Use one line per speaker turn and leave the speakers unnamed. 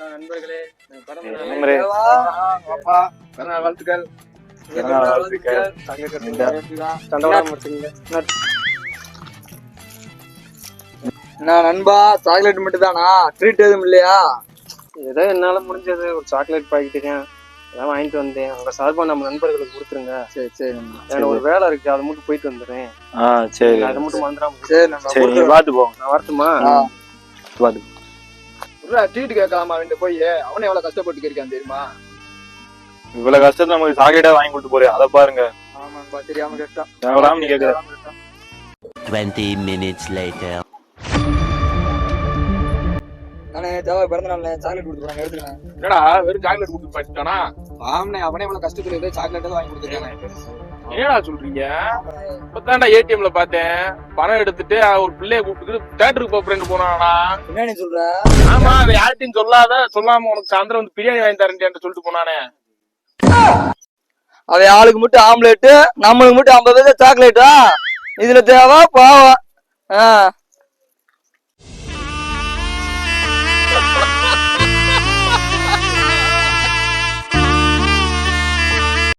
நண்பர்களே
வாழ்த்துக்கள்.
நண்பா சாக்லேட் மட்டும் தானா? ட்ரீட் எதுவும் இல்லையா?
ஏதோ என்னால முடிஞ்சது ஒரு சாக்லேட் பாக்கெட்டுங்க அதான் வாங்கிட்டு வந்தேன். உங்க சார்பா நம்ம நண்பர்களுக்கு கொடுத்துருங்க.
சரி சரி
எனக்கு ஒரு வேலை இருக்கு, அதை மட்டும் போயிட்டு வந்துடுறேன்.
சரி
அதை மட்டும் மறந்துடாம.
சரி
நீங்க பாத்து போங்க.
நான் வரட்டுமா?
ட்ரீட் கேட்கலாமா? அவன் போய் அவனே எவ்வளவு கஷ்டப்பட்டு இருக்கான் தெரியுமா?
இவ்வளவு கஷ்டத்தை நமக்கு சாக்லேட்டா வாங்கி கொடுத்து போறேன், அதை பாருங்க.
ஆமாப்பா, தெரியாம கேட்டான்.
தேவையில்லாம நீ கேக்குற.
20 minutes later.
நானே தேவை பிறந்த நாள் சாக்லேட் கொடுத்துருவாங்க, எடுத்துக்கலாம்.
என்னடா வெறும் சாக்லேட் கொடுத்து பாத்துட்டானா?
ஆமனே அவனே எவ்வளவு கஷ்டத்துல இருந்து சாக்லேட் வாங்கி கொடுத்துருக்காங்க.
என்னடா சொல்றீங்க? இப்பதான்டா ஏடிஎம்ல பார்த்தேன், பணம் எடுத்துட்டு ஒரு பிள்ளைய கூப்பிட்டு தியேட்டருக்கு போறேன்னு போனானா?
என்ன நீ சொல்ற?
ஆமா, அதை யார்ட்டையும் சொல்லாம உனக்கு சாயந்தரம் வந்து பிரியாணி வாங்கி தரேன் சொல்லிட்டு போனானே.
அவன் ஆளுக்கு மட்டும் ஆம்லேட்டு, நம்மளுக்கு மட்டும் 50 சாக்லேட்டா? இதுல தேவை பாவம்.